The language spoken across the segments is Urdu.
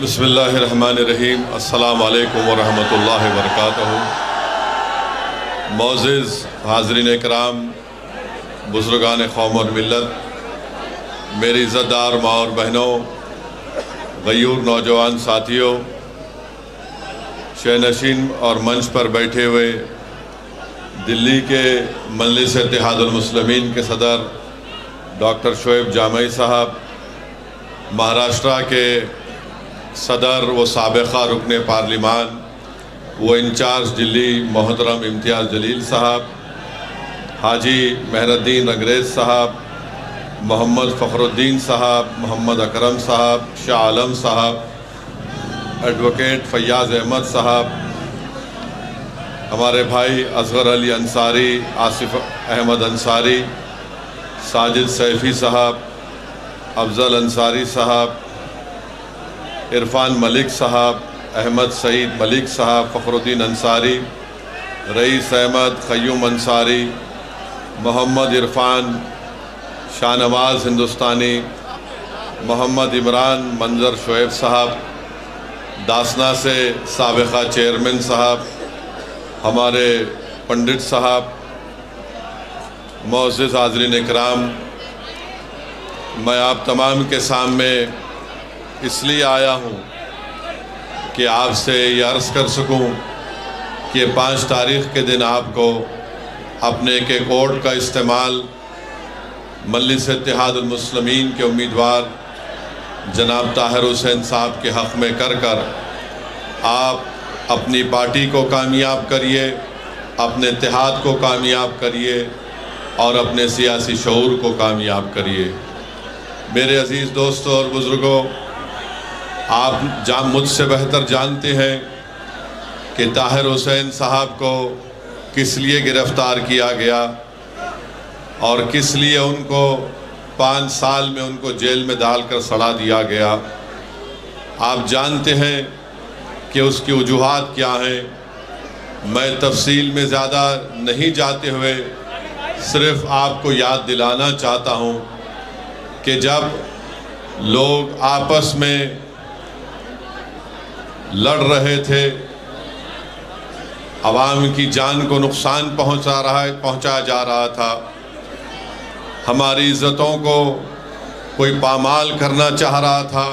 بسم اللہ الرحمن الرحیم۔ السلام علیکم ورحمۃ اللہ وبرکاتہ۔ معزز حاضرین اکرام، بزرگان قوم اور ملت، میری عزت دار ماں اور بہنوں، غیور نوجوان ساتھیوں، شہنشین اور منچ پر بیٹھے ہوئے دلی کے مجلس اتحاد المسلمین کے صدر ڈاکٹر شعیب جامعی صاحب، مہاراشٹرا کے صدر و سابقہ رکن پارلیمان و انچارج دلی محترم امتیاز جلیل صاحب، حاجی مہر الدین انگریز صاحب، محمد فخر الدین صاحب، محمد اکرم صاحب، شاہ عالم صاحب، ایڈوکیٹ فیاض احمد صاحب، ہمارے بھائی اصغر علی انصاری، آصف احمد انصاری، ساجد سیفی صاحب، افضل انصاری صاحب، عرفان ملک صاحب، احمد سعید ملک صاحب، فخر الدین انصاری، رئیس احمد قیوم انصاری، محمد عرفان، شاہ نواز ہندوستانی، محمد عمران منظر شعیب صاحب، داسنا سے سابقہ چیئرمین صاحب، ہمارے پنڈت صاحب، معزز حاضرین اکرام، میں آپ تمام کے سامنے اس لیے آیا ہوں کہ آپ سے یہ عرض کر سکوں کہ 5 تاریخ کے دن آپ کو اپنے ایک ووٹ کا استعمال مجلس اتحاد المسلمین کے امیدوار جناب طاہر حسین صاحب کے حق میں کر آپ اپنی پارٹی کو کامیاب کریے، اپنے اتحاد کو کامیاب کریے اور اپنے سیاسی شعور کو کامیاب کریے۔ میرے عزیز دوستوں اور بزرگوں، آپ مجھ سے بہتر جانتے ہیں کہ طاہر حسین صاحب کو کس لیے گرفتار کیا گیا اور کس لیے ان کو 5 سال میں ان کو جیل میں ڈال کر سڑا دیا گیا۔ آپ جانتے ہیں کہ اس کی وجوہات کیا ہیں۔ میں تفصیل میں زیادہ نہیں جاتے ہوئے صرف آپ کو یاد دلانا چاہتا ہوں کہ جب لوگ آپس میں لڑ رہے تھے، عوام کی جان کو نقصان پہنچایا جا رہا تھا، ہماری عزتوں کو کوئی پامال کرنا چاہ رہا تھا،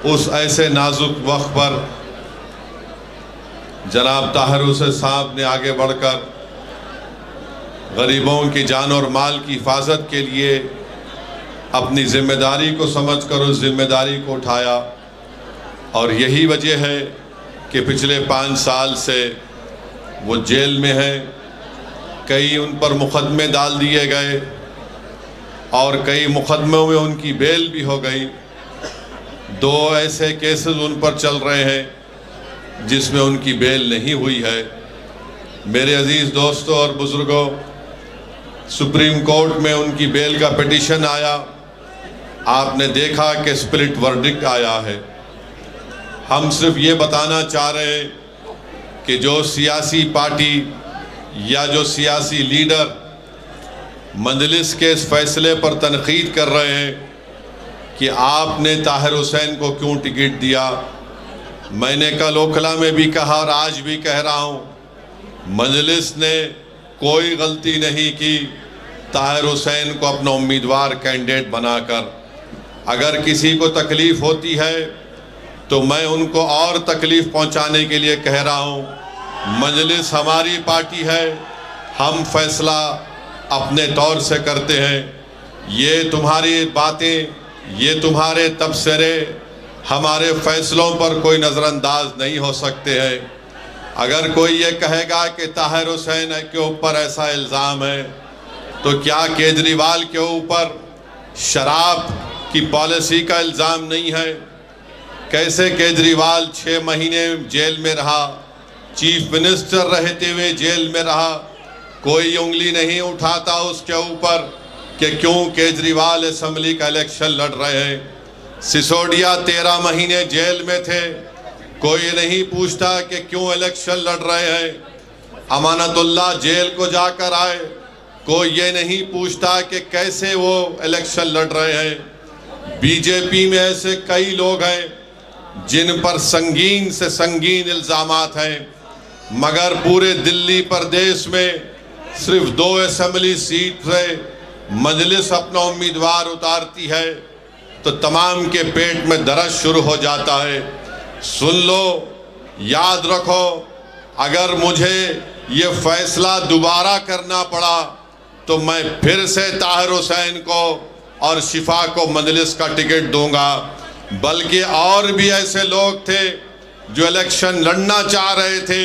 اس ایسے نازک وقت پر جناب طاہر حسین صاحب نے آگے بڑھ کر غریبوں کی جان اور مال کی حفاظت کے لیے اپنی ذمہ داری کو سمجھ کر اس ذمہ داری کو اٹھایا، اور یہی وجہ ہے کہ پچھلے 5 سال سے وہ جیل میں ہیں۔ کئی ان پر مقدمے ڈال دیے گئے اور کئی مقدموں میں ان کی بیل بھی ہو گئی۔ 2 ایسے کیسز ان پر چل رہے ہیں جس میں ان کی بیل نہیں ہوئی ہے۔ میرے عزیز دوستوں اور بزرگوں، سپریم کورٹ میں ان کی بیل کا پٹیشن آیا، آپ نے دیکھا کہ سپلٹ ورڈکٹ آیا ہے۔ ہم صرف یہ بتانا چاہ رہے ہیں کہ جو سیاسی پارٹی یا جو سیاسی لیڈر مجلس کے اس فیصلے پر تنقید کر رہے ہیں کہ آپ نے طاہر حسین کو کیوں ٹکٹ دیا، میں نے کل اوکھلا میں بھی کہا اور آج بھی کہہ رہا ہوں، مجلس نے کوئی غلطی نہیں کی طاہر حسین کو اپنا امیدوار کینڈیڈیٹ بنا کر۔ اگر کسی کو تکلیف ہوتی ہے تو میں ان کو اور تکلیف پہنچانے کے لیے کہہ رہا ہوں، مجلس ہماری پارٹی ہے، ہم فیصلہ اپنے طور سے کرتے ہیں۔ یہ تمہاری باتیں، یہ تمہارے تبصرے ہمارے فیصلوں پر کوئی نظر انداز نہیں ہو سکتے ہیں۔ اگر کوئی یہ کہے گا کہ طاہر حسین کے اوپر ایسا الزام ہے تو کیا کیجریوال کے اوپر شراب کی پالیسی کا الزام نہیں ہے؟ کیسے کیجریوال 6 مہینے جیل میں رہا، چیف منسٹر رہتے ہوئے جیل میں رہا، کوئی انگلی نہیں اٹھاتا اس کے اوپر کہ کیوں کیجریوال اسمبلی کا الیکشن لڑ رہے ہیں۔ سسوڈیا 13 مہینے جیل میں تھے، کوئی نہیں پوچھتا کہ کیوں الیکشن لڑ رہے ہیں۔ امانت اللہ جیل کو جا کر آئے، کوئی یہ نہیں پوچھتا کہ کیسے وہ الیکشن لڑ رہے ہیں۔ بی جے پی میں ایسے کئی لوگ ہیں جن پر سنگین سے سنگین الزامات ہیں، مگر پورے دلی پردیش میں صرف 2 اسمبلی سیٹ سے مجلس اپنا امیدوار اتارتی ہے تو تمام کے پیٹ میں درد شروع ہو جاتا ہے۔ سن لو، یاد رکھو، اگر مجھے یہ فیصلہ دوبارہ کرنا پڑا تو میں پھر سے طاہر حسین کو اور شفا کو مجلس کا ٹکٹ دوں گا۔ بلکہ اور بھی ایسے لوگ تھے جو الیکشن لڑنا چاہ رہے تھے،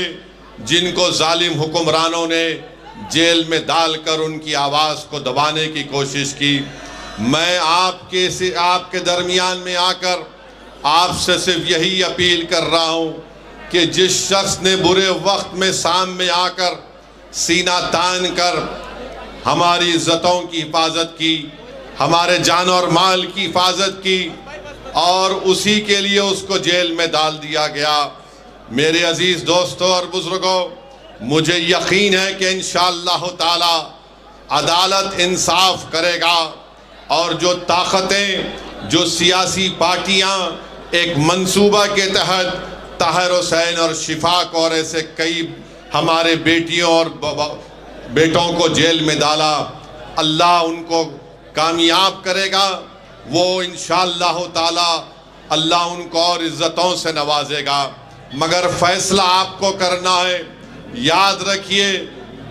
جن کو ظالم حکمرانوں نے جیل میں ڈال کر ان کی آواز کو دبانے کی کوشش کی۔ میں آپ کے درمیان میں آ کر آپ سے صرف یہی اپیل کر رہا ہوں کہ جس شخص نے برے وقت میں سامنے آ کر سینہ تان کر ہماری عزتوں کی حفاظت کی، ہمارے جان اور مال کی حفاظت کی، اور اسی کے لیے اس کو جیل میں ڈال دیا گیا۔ میرے عزیز دوستوں اور بزرگوں، مجھے یقین ہے کہ انشاءاللہ تعالی عدالت انصاف کرے گا، اور جو طاقتیں، جو سیاسی پارٹیاں ایک منصوبہ کے تحت طاہر حسین اور شفا کو اور ایسے کئی ہمارے بیٹیوں اور بیٹوں کو جیل میں ڈالا، اللہ ان کو کامیاب کرے گا۔ وہ انشاءاللہ تعالی اللہ ان کو اور عزتوں سے نوازے گا، مگر فیصلہ آپ کو کرنا ہے۔ یاد رکھیے،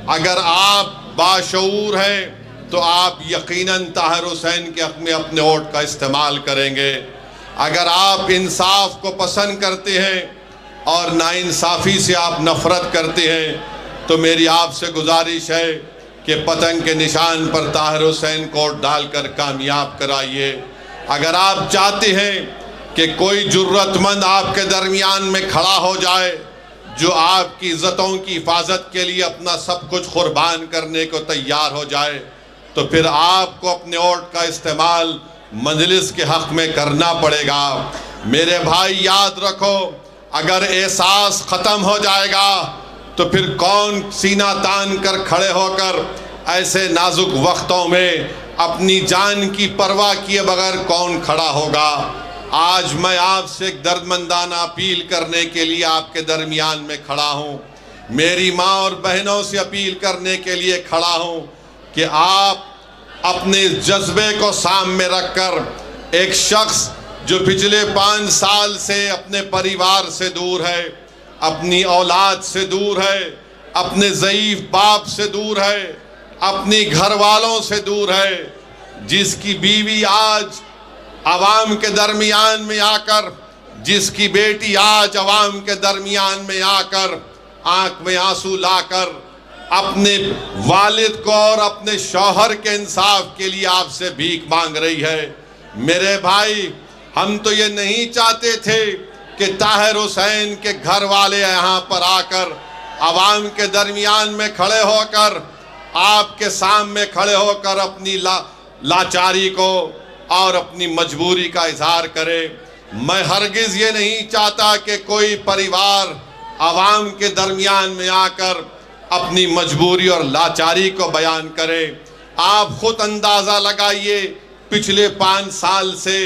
اگر آپ باشعور ہیں تو آپ یقیناً طاہر حسین کے حق میں اپنے ووٹ کا استعمال کریں گے۔ اگر آپ انصاف کو پسند کرتے ہیں اور ناانصافی سے آپ نفرت کرتے ہیں تو میری آپ سے گزارش ہے کہ پتنگ کے نشان پر طاہر حسین کو ووٹ ڈال کر کامیاب کرائیے۔ اگر آپ چاہتے ہیں کہ کوئی جرت مند آپ کے درمیان میں کھڑا ہو جائے جو آپ کی عزتوں کی حفاظت کے لیے اپنا سب کچھ قربان کرنے کو تیار ہو جائے تو پھر آپ کو اپنے ووٹ کا استعمال مجلس کے حق میں کرنا پڑے گا۔ میرے بھائی یاد رکھو، اگر احساس ختم ہو جائے گا تو پھر کون سینہ تان کر کھڑے ہو کر ایسے نازک وقتوں میں اپنی جان کی پرواہ کیے بغیر کون کھڑا ہوگا؟ آج میں آپ سے ایک دردمندانہ اپیل کرنے کے لیے آپ کے درمیان میں کھڑا ہوں۔ میری ماں اور بہنوں سے اپیل کرنے کے لیے کھڑا ہوں کہ آپ اپنے جذبے کو سامنے رکھ کر ایک شخص جو پچھلے 5 سال سے اپنے پریوار سے دور ہے، اپنی اولاد سے دور ہے، اپنے ضعیف باپ سے دور ہے، اپنی گھر والوں سے دور ہے، جس کی بیوی آج عوام کے درمیان میں آ کر، جس کی بیٹی آج عوام کے درمیان میں آ کر آنکھ میں آنسو لا کر اپنے والد کو اور اپنے شوہر کے انصاف کے لیے آپ سے بھیک مانگ رہی ہے۔ میرے بھائی، ہم تو یہ نہیں چاہتے تھے کہ طاہر حسین کے گھر والے یہاں پر آ کر عوام کے درمیان میں کھڑے ہو کر آپ کے سامنے کھڑے ہو کر اپنی لاچاری کو اور اپنی مجبوری کا اظہار کرے۔ میں ہرگز یہ نہیں چاہتا کہ کوئی پریوار عوام کے درمیان میں آ کر اپنی مجبوری اور لاچاری کو بیان کرے۔ آپ خود اندازہ لگائیے پچھلے 5 سال سے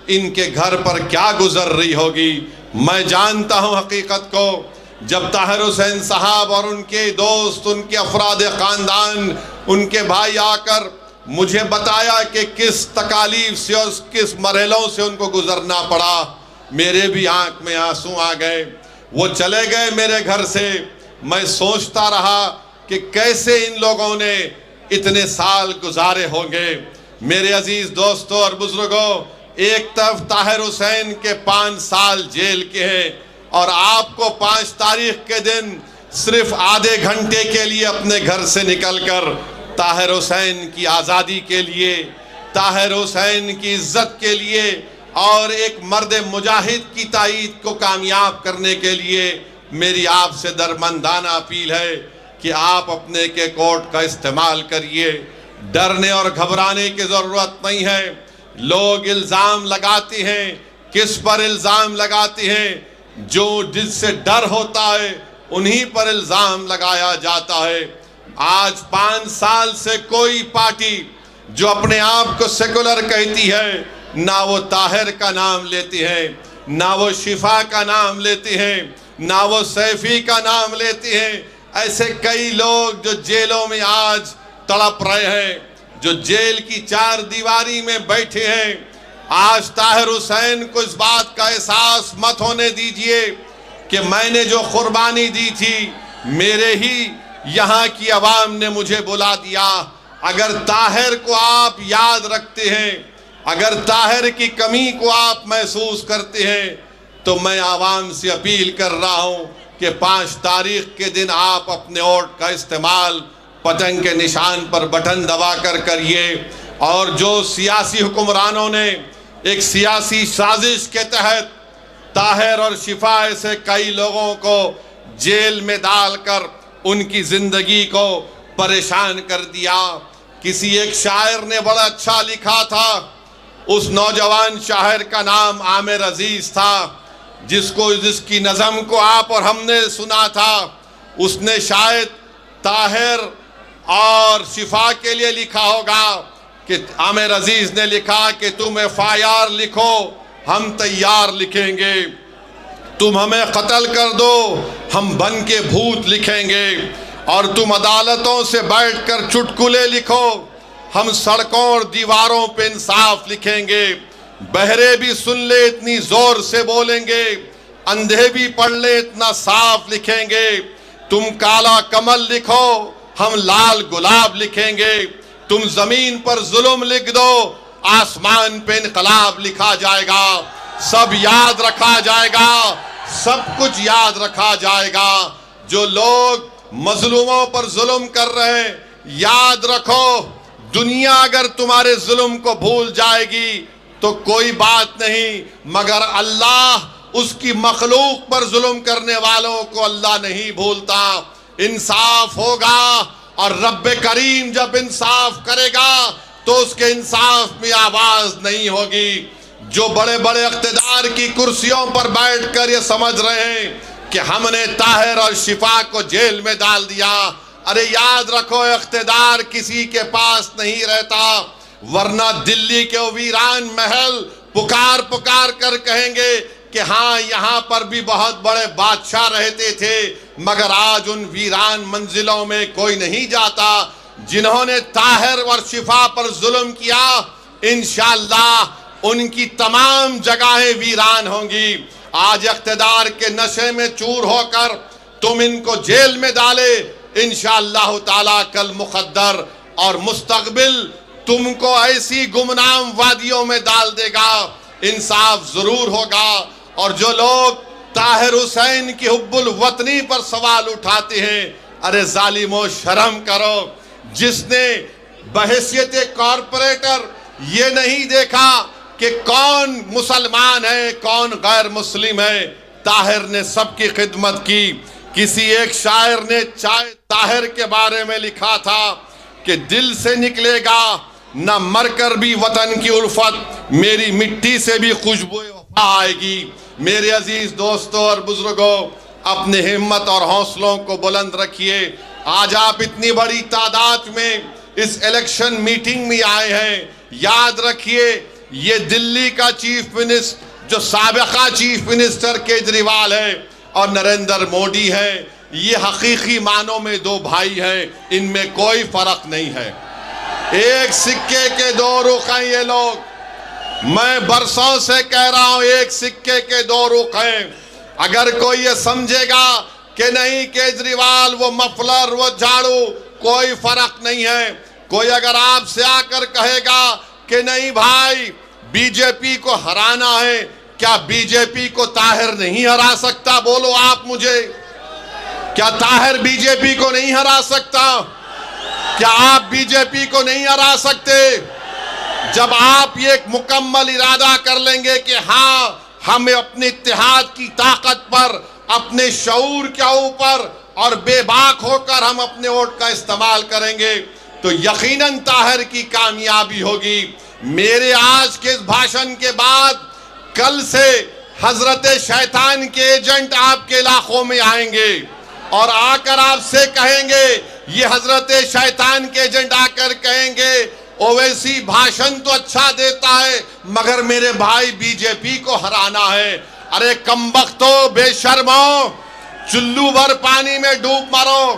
ان کے گھر پر کیا گزر رہی ہوگی۔ میں جانتا ہوں حقیقت کو، جب طاہر حسین صاحب اور ان کے دوست، ان کے افراد خاندان، ان کے بھائی آ کر مجھے بتایا کہ کس تکالیف سے اور کس مرحلوں سے ان کو گزرنا پڑا، میرے بھی آنکھ میں آنسو آ گئے۔ وہ چلے گئے میرے گھر سے، میں سوچتا رہا کہ کیسے ان لوگوں نے اتنے سال گزارے ہوں گے۔ میرے عزیز دوستوں اور بزرگوں، ایک طرف طاہر حسین کے 5 سال جیل کے ہیں اور آپ کو 5 تاریخ کے دن صرف آدھے گھنٹے کے لیے اپنے گھر سے نکل کر طاہر حسین کی آزادی کے لیے، طاہر حسین کی عزت کے لیے اور ایک مرد مجاہد کی تائید کو کامیاب کرنے کے لیے میری آپ سے درمندانہ اپیل ہے کہ آپ اپنے کے کوٹ کا استعمال کریے۔ ڈرنے اور گھبرانے کی ضرورت نہیں ہے۔ لوگ الزام لگاتے ہیں، کس پر الزام لگاتے ہیں؟ جو جس سے ڈر ہوتا ہے انہی پر الزام لگایا جاتا ہے۔ آج 5 سال سے کوئی پارٹی جو اپنے آپ کو سیکولر کہتی ہے، نہ وہ طاہر کا نام لیتی ہے، نہ وہ شفا کا نام لیتے ہیں، نہ وہ سیفی کا نام لیتے ہیں۔ ایسے کئی لوگ جو جیلوں میں آج تڑپ رہے ہیں، جو جیل کی چار دیواری میں بیٹھے ہیں، آج طاہر حسین کو اس بات کا احساس مت ہونے دیجئے کہ میں نے جو قربانی دی تھی میرے ہی یہاں کی عوام نے مجھے بلا دیا۔ اگر طاہر کو آپ یاد رکھتے ہیں، اگر طاہر کی کمی کو آپ محسوس کرتے ہیں، تو میں عوام سے اپیل کر رہا ہوں کہ 5 تاریخ کے دن آپ اپنے ووٹ کا استعمال پتنگ کے نشان پر بٹن دبا کر کریے۔ اور جو سیاسی حکمرانوں نے ایک سیاسی سازش کے تحت طاہر اور شفا سے کئی لوگوں کو جیل میں ڈال کر ان کی زندگی کو پریشان کر دیا۔ کسی ایک شاعر نے بڑا اچھا لکھا تھا، اس نوجوان شاعر کا نام عامر عزیز تھا، جس کی نظم کو آپ اور ہم نے سنا تھا۔ اس نے شاید طاہر اور شفا کے لیے لکھا ہوگا کہ عامر عزیز نے لکھا کہ تم FIR لکھو ہم تیار لکھیں گے، تم ہمیں قتل کر دو ہم بن کے بھوت لکھیں گے، اور تم عدالتوں سے بیٹھ کر چٹکلے لکھو ہم سڑکوں اور دیواروں پہ انصاف لکھیں گے۔ بہرے بھی سن لے اتنی زور سے بولیں گے، اندھے بھی پڑھ لے اتنا صاف لکھیں گے۔ تم کالا کمل لکھو ہم لال گلاب لکھیں گے، تم زمین پر ظلم لکھ دو آسمان پہ انقلاب لکھا جائے گا۔ سب یاد رکھا جائے گا، سب کچھ یاد رکھا جائے گا۔ جو لوگ مظلوموں پر ظلم کر رہے ہیں، یاد رکھو دنیا اگر تمہارے ظلم کو بھول جائے گی تو کوئی بات نہیں، مگر اللہ اس کی مخلوق پر ظلم کرنے والوں کو اللہ نہیں بھولتا۔ انصاف ہوگا، اور رب کریم جب انصاف کرے گا تو اس کے انصاف میں آواز نہیں ہوگی۔ جو بڑے بڑے اقتدار کی کرسیوں پر بیٹھ کر یہ سمجھ رہے ہیں کہ ہم نے طاہر اور شفا کو جیل میں ڈال دیا، ارے یاد رکھو اقتدار کسی کے پاس نہیں رہتا، ورنہ دلی کے ویران محل پکار پکار کر کہیں گے کہ ہاں یہاں پر بھی بہت بڑے بادشاہ رہتے تھے، مگر آج ان ویران منزلوں میں کوئی نہیں جاتا۔ جنہوں نے طاہر اور شفا پر ظلم کیا، انشاءاللہ ان کی تمام جگہیں ویران ہوں گی۔ آج اقتدار کے نشے میں چور ہو کر تم ان کو جیل میں ڈالے، انشاءاللہ تعالی کل مقدر اور مستقبل تم کو ایسی گمنام وادیوں میں ڈال دے گا۔ انصاف ضرور ہوگا۔ اور جو لوگ طاہر حسین کی حب الوطنی پر سوال اٹھاتے ہیں، ارے ظالمو شرم کرو، جس نے بحیثیت کارپوریٹر یہ نہیں دیکھا کہ کون مسلمان ہے کون غیر مسلم ہے، طاہر نے سب کی خدمت کی۔ کسی ایک شاعر نے طاہر کے بارے میں لکھا تھا کہ دل سے نکلے گا نہ مر کر بھی وطن کی الفت، میری مٹی سے بھی خوشبو وفا آئے گی۔ میرے عزیز دوستوں اور بزرگوں، اپنے ہمت اور حوصلوں کو بلند رکھیے۔ آج آپ اتنی بڑی تعداد میں اس الیکشن میٹنگ میں آئے ہیں، یاد رکھیے یہ دلی کا چیف منسٹر جو سابقہ چیف منسٹر کیجریوال ہے اور نریندر مودی ہے، یہ حقیقی معنوں میں دو بھائی ہیں، ان میں کوئی فرق نہیں ہے۔ ایک سکے کے دو رخ ہیں یہ لوگ، میں برسوں سے کہہ رہا ہوں ایک سکے کے دو رخ ہیں۔ اگر کوئی یہ سمجھے گا کہ نہیں کیجریوال وہ مفلر وہ جھاڑو کوئی فرق نہیں ہے، کوئی اگر آپ سے آ کر کہے گا کہ نہیں بھائی بی جے پی کو ہرانا ہے، کیا بی جے پی کو طاہر نہیں ہرا سکتا؟ بولو آپ مجھے، کیا طاہر بی جے پی کو نہیں ہرا سکتا؟ کیا آپ بی جے پی کو نہیں ہرا سکتے؟ جب آپ یہ ایک مکمل ارادہ کر لیں گے کہ ہاں ہم اپنے اتحاد کی طاقت پر، اپنے شعور کے اوپر اور بے باک ہو کر ہم اپنے ووٹ کا استعمال کریں گے، تو یقیناً طاہر کی کامیابی ہوگی۔ میرے آج کے اس بھاشن کے بعد کل سے حضرت شیطان کے ایجنٹ آپ کے علاقوں میں آئیں گے اور آ کر آپ سے کہیں گے، یہ حضرت شیطان کے ایجنٹ آ کر کہیں گے اویسی بھاشن تو اچھا دیتا ہے مگر میرے بھائی بی جے پی کو ہرانا ہے۔ ارے کمبختو، بے شرمو، چلو بھر پانی میں ڈوب مرو،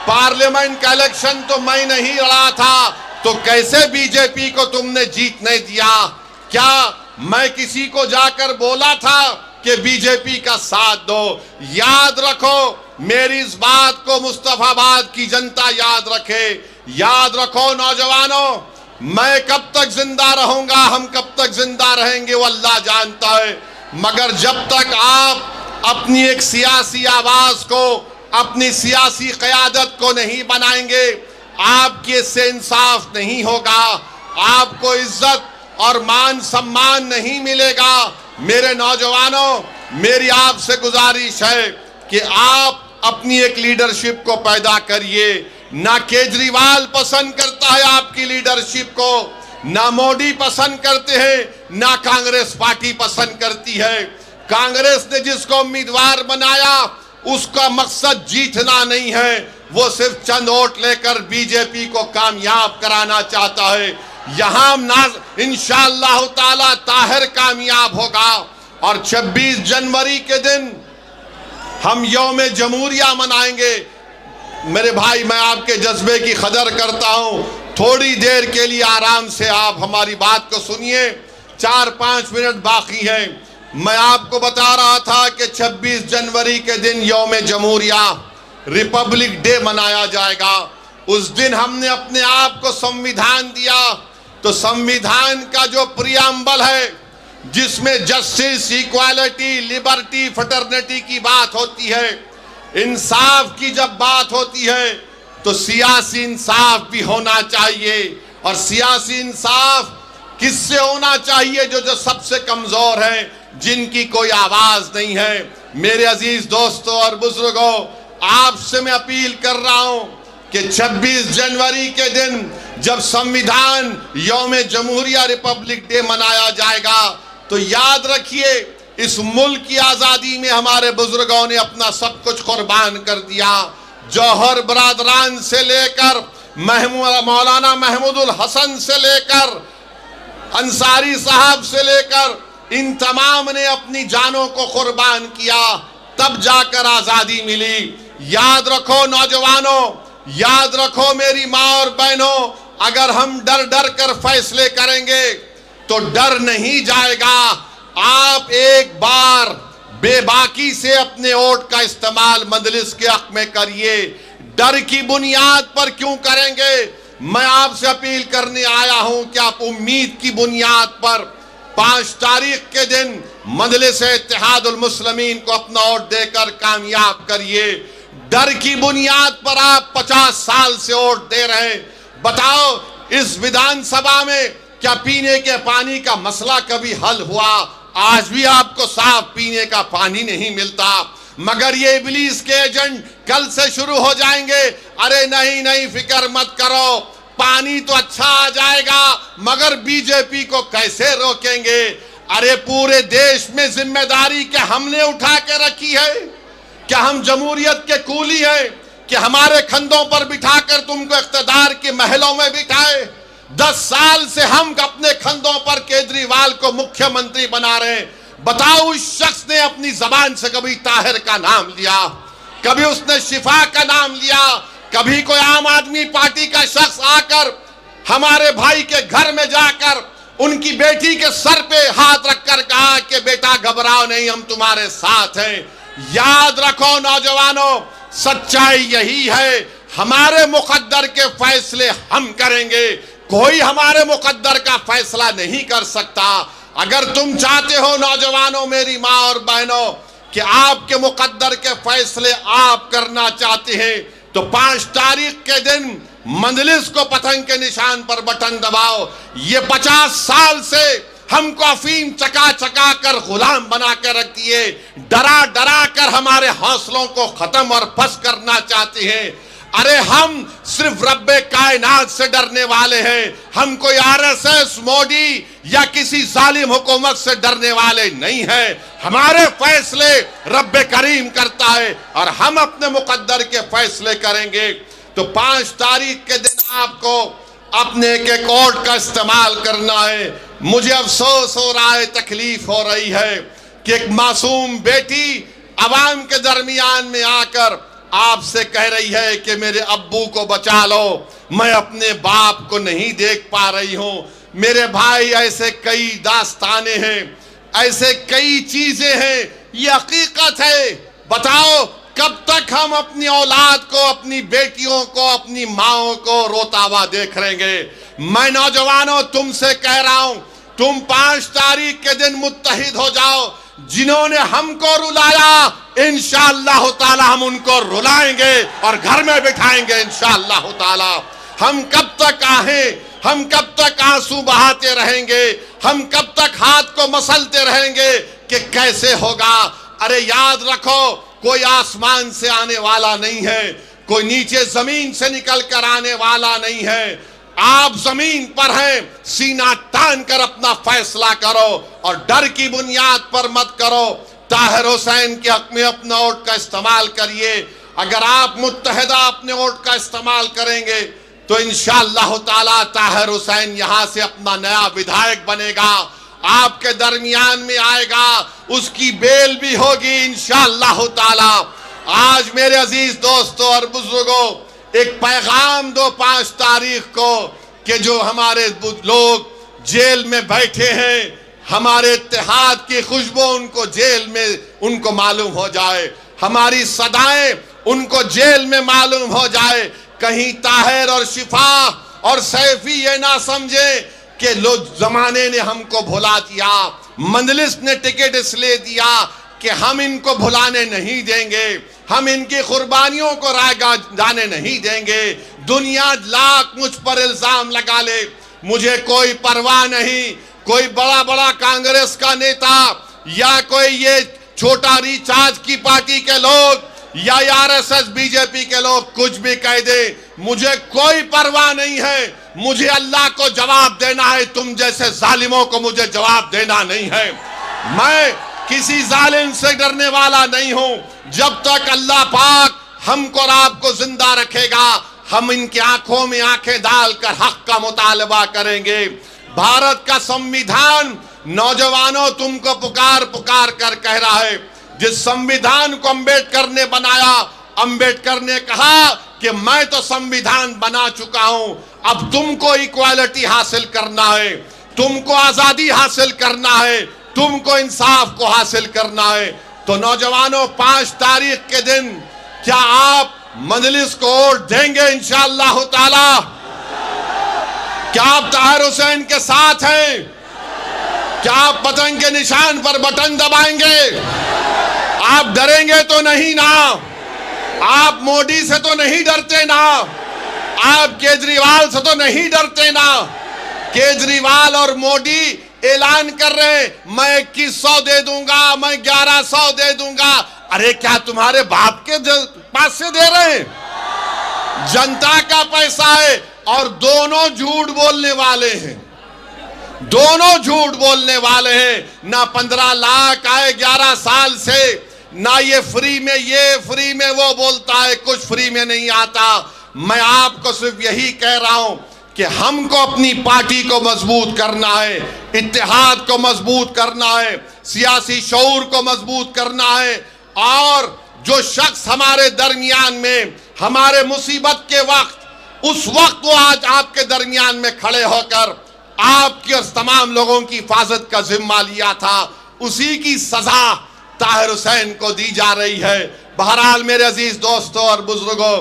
پارلیمنٹ کا الیکشن تو میں نہیں لڑا تھا تو کیسے بی جے پی کو تم نے جیتنے دیا؟ کیا میں کسی کو جا کر بولا تھا کہ بی جے پی کا ساتھ دو؟ یاد رکھو، میری اس بات کو مصطفیٰ آباد کی جنتا یاد رکھے۔ یاد رکھو نوجوانوں، میں کب تک زندہ رہوں گا، ہم کب تک زندہ رہیں گے وہ اللہ جانتا ہے، مگر جب تک آپ اپنی ایک سیاسی آواز کو، اپنی سیاسی قیادت کو نہیں بنائیں گے، آپ کے سے انصاف نہیں ہوگا، آپ کو عزت اور مان سمان نہیں ملے گا۔ میرے نوجوانوں، میری آپ سے گزارش ہے کہ آپ اپنی ایک لیڈرشپ کو پیدا کریے۔ نہ کیجریوال پسند کرتا ہے آپ کی لیڈرشپ کو، نہ موڈی پسند کرتے ہیں، نہ کانگریس پارٹی پسند کرتی ہے۔ کانگریس نے جس کو امیدوار بنایا اس کا مقصد جیتنا نہیں ہے، وہ صرف چند ووٹ لے کر بی جے پی کو کامیاب کرانا چاہتا ہے۔ یہاں انشاءاللہ تعالی طاہر کامیاب ہوگا، اور 26 جنوری کے دن ہم یوم جمہوریہ منائیں گے۔ میرے بھائی، میں آپ کے جذبے کی قدر کرتا ہوں، تھوڑی دیر کے لیے آرام سے آپ ہماری بات کو سنیے، 4-5 منٹ باقی ہیں۔ میں آپ کو بتا رہا تھا کہ 26 جنوری کے دن یوم جمہوریہ، ریپبلک ڈے منایا جائے گا۔ اس دن ہم نے اپنے آپ کو سمویدھان دیا، تو سمویدھان کا جو پریامبل ہے، جس میں جسٹس، ایکوالٹی، لبرٹی، فٹرنیٹی کی بات ہوتی ہے، انصاف کی جب بات ہوتی ہے تو سیاسی انصاف بھی ہونا چاہیے۔ اور سیاسی انصاف کس سے ہونا چاہیے؟ جو سب سے کمزور ہیں، جن کی کوئی آواز نہیں ہے۔ میرے عزیز دوستوں اور بزرگوں، آپ سے میں اپیل کر رہا ہوں کہ 26 جنوری کے دن جب سمویدھان یوم جمہوریہ ریپبلک ڈے منایا جائے گا تو یاد رکھیے، اس ملک کی آزادی میں ہمارے بزرگوں نے اپنا سب کچھ قربان کر دیا۔ جوہر برادران سے لے کر مولانا محمود الحسن سے لے کر انصاری صاحب سے لے کر ان تمام نے اپنی جانوں کو قربان کیا، تب جا کر آزادی ملی۔ یاد رکھو نوجوانوں، یاد رکھو میری ماں اور بہنوں، اگر ہم ڈر ڈر کر فیصلے کریں گے تو ڈر نہیں جائے گا۔ آپ ایک بار بے باکی سے اپنے ووٹ کا استعمال مجلس کے حق میں کریے۔ ڈر کی بنیاد پر کیوں کریں گے؟ میں آپ سے اپیل کرنے آیا ہوں کہ آپ امید کی بنیاد پر 5 تاریخ کے دن مجلس اتحاد المسلمین کو اپنا ووٹ دے کر کامیاب کریے۔ ڈر کی بنیاد پر آپ 50 سال سے ووٹ دے رہے ہیں۔ بتاؤ، اس ودھان سبھا میں کیا پینے کے پانی کا مسئلہ کبھی حل ہوا؟ آج بھی آپ کو صاف پینے کا پانی نہیں ملتا، مگر یہ ابلیس کے ایجنٹ کل سے شروع ہو جائیں گے، ارے نہیں فکر مت کرو، پانی تو اچھا آ جائے گا، مگر بی جے پی کو کیسے روکیں گے؟ ارے پورے دیش میں ذمہ داری کیا ہم نے اٹھا کے رکھی ہے؟ کیا ہم جمہوریت کے کولی ہیں کہ ہمارے کندھوں پر بٹھا کر تم کو اقتدار کے محلوں میں بٹھائے؟ 10 سال سے ہم اپنے کندھوں پر کیجریوال کو مکھیہ منتری بنا رہے ہیں۔ بتاؤ، اس شخص نے اپنی زبان سے کبھی طاہر کا نام لیا؟ کبھی اس نے شفا کا نام لیا؟ کبھی کوئی عام آدمی پارٹی کا شخص آ کر ہمارے بھائی کے گھر میں جا کر ان کی بیٹی کے سر پہ ہاتھ رکھ کر کہا کہ بیٹا گھبراؤ نہیں، ہم تمہارے ساتھ ہیں؟ یاد رکھو نوجوانوں، سچائی یہی ہے، ہمارے مقدر کے فیصلے ہم کریں گے، کوئی ہمارے مقدر کا فیصلہ نہیں کر سکتا۔ اگر تم چاہتے ہو نوجوانوں، میری ماں اور بہنوں، کہ آپ کے مقدر کے فیصلے آپ کرنا چاہتے ہیں تو 5 تاریخ کے دن مجلس کو پتنگ کے نشان پر بٹن دباؤ۔ یہ 50 سال سے ہم کو افیم چکا چکا کر غلام بنا کے رکھ دیے، ڈرا ڈرا کر ہمارے حوصلوں کو ختم اور پس کرنا چاہتے ہیں۔ ارے ہم صرف رب کائنات سے ڈرنے والے ہیں، ہم کوئی RSS، موڈی یا کسی ظالم حکومت سے ڈرنے والے نہیں ہیں۔ ہمارے فیصلے رب کریم کرتا ہے اور ہم اپنے مقدر کے فیصلے کریں گے۔ تو 5 تاریخ کے دن آپ کو اپنے ایک ووٹ کا استعمال کرنا ہے۔ مجھے افسوس ہو رہا ہے، تکلیف ہو رہی ہے کہ ایک معصوم بیٹی عوام کے درمیان میں آ کر آپ سے کہہ رہی ہے کہ میرے ابو کو بچا لو، میں اپنے باپ کو نہیں دیکھ پا رہی ہوں۔ میرے بھائی، ایسے کئی داستانیں ہیں، ایسے کئی چیزیں ہیں، یہ حقیقت ہے۔ بتاؤ کب تک ہم اپنی اولاد کو، اپنی بیٹیوں کو، اپنی ماؤں کو روتا ہوا دیکھ رہیں گے؟ میں نوجوانوں تم سے کہہ رہا ہوں، تم 5 تاریخ کے دن متحد ہو جاؤ۔ جنہوں نے ہم کو رلایا انشاءاللہ تعالی ہم ان کو رلائیں گے اور گھر میں بٹھائیں گے انشاءاللہ تعالی۔ ہم کب تک آہیں، ہم کب تک آنسو بہاتے رہیں گے، ہم کب تک ہاتھ کو مسلتے رہیں گے کہ کیسے ہوگا؟ ارے یاد رکھو، کوئی آسمان سے آنے والا نہیں ہے، کوئی نیچے زمین سے نکل کر آنے والا نہیں ہے۔ آپ زمین پر ہیں، سینہ تان کر اپنا فیصلہ کرو اور ڈر کی بنیاد پر مت کرو۔ طاہر حسین کے حق میں اپنا ووٹ کا استعمال کریے۔ اگر آپ متحدہ اپنے ووٹ کا استعمال کریں گے تو انشاءاللہ تعالی طاہر حسین یہاں سے اپنا نیا ودھائک بنے گا، آپ کے درمیان میں آئے گا، اس کی بیل بھی ہوگی انشاءاللہ تعالی۔ آج میرے عزیز دوستوں اور بزرگوں، ایک پیغام دو 5 تاریخ کو کہ جو ہمارے لوگ جیل میں بیٹھے ہیں، ہمارے اتحاد کی خوشبو ان کو جیل میں ان کو معلوم ہو جائے، ہماری صدائیں ان کو جیل میں معلوم ہو جائے۔ کہیں طاہر اور شفا اور سیفی یہ نہ سمجھے کہ زمانے نے ہم کو بھلا دیا، مجلس نے ٹکٹ اس لیے دیا کہ ہم ان کو بھلانے نہیں دیں گے، ہم ان کی قربانیوں کو رائگاں جانے نہیں دیں گے۔ دنیا لاکھ مجھ پر الزام لگا لے، مجھے کوئی پرواہ نہیں۔ کوئی بڑا کانگریس کا نیتا یا کوئی یہ چھوٹا ریچارج کی پارٹی کے لوگ یا RSS BJP کے لوگ کچھ بھی کہہ دے، مجھے کوئی پرواہ نہیں ہے۔ مجھے اللہ کو جواب دینا ہے، تم جیسے ظالموں کو مجھے جواب دینا نہیں ہے۔ میں کسی ظالم سے ڈرنے والا نہیں ہوں۔ جب تک اللہ پاک ہم کو اور آپ کو زندہ رکھے گا، ہم ان کی آنکھوں میں آنکھیں ڈال کر حق کا مطالبہ کریں گے۔ بھارت کا سمویدھان نوجوانوں تم کو پکار کر کہہ رہا ہے۔ جس سمویدھان کو امبیڈکر نے بنایا، امبیڈکر نے کہا کہ میں تو سمویدھان بنا چکا ہوں، اب تم کو ایکوالٹی حاصل کرنا ہے، تم کو آزادی حاصل کرنا ہے، تم کو انصاف کو حاصل کرنا ہے۔ تو نوجوانوں 5 تاریخ کے دن کیا آپ مجلس کو ووٹ دیں گے انشاءاللہ تعالی؟ کیا آپ طاہر حسین کے ساتھ ہیں؟ کیا آپ پتنگ کے نشان پر بٹن دبائیں گے؟ آپ ڈریں گے تو نہیں نا؟ آپ مودی سے تو نہیں ڈرتے نا؟ آپ کیجریوال سے تو نہیں ڈرتے نا؟ کیجریوال اور مودی اعلان کر رہے ہیں میں 2100 دے دوں گا، میں 1100 دے دوں گا۔ ارے کیا تمہارے باپ کے پاس سے دے رہے ہیں؟ جنتا کا پیسہ ہے اور دونوں جھوٹ بولنے والے ہیں، دونوں جھوٹ بولنے والے ہیں۔ نہ 15 لاکھ آئے 11 سال سے، نہ یہ فری میں وہ بولتا ہے کچھ فری میں نہیں آتا۔ میں آپ کو صرف یہی کہہ رہا ہوں کہ ہم کو اپنی پارٹی کو مضبوط کرنا ہے، اتحاد کو مضبوط کرنا ہے، سیاسی شعور کو مضبوط کرنا ہے، اور جو شخص ہمارے درمیان میں ہمارے مصیبت کے وقت اس وقت وہ آج آپ کے درمیان میں کھڑے ہو کر آپ کی اور تمام لوگوں کی حفاظت کا ذمہ لیا تھا، اسی کی سزا طاہر حسین کو دی جا رہی ہے۔ بہرحال میرے عزیز دوستوں اور بزرگوں،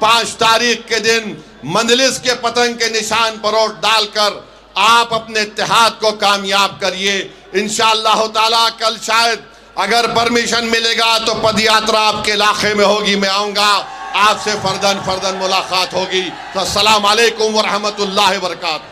5 تاریخ کے دن مجلس کے پتنگ کے نشان پر ووٹ ڈال کر آپ اپنے اتحاد کو کامیاب کریے۔ انشاءاللہ تعالیٰ کل شاید اگر پرمیشن ملے گا تو پد یاترا آپ کے علاقے میں ہوگی، میں آؤں گا، آپ سے فردن ملاقات ہوگی۔ تو السلام علیکم ورحمۃ اللہ وبرکاتہ۔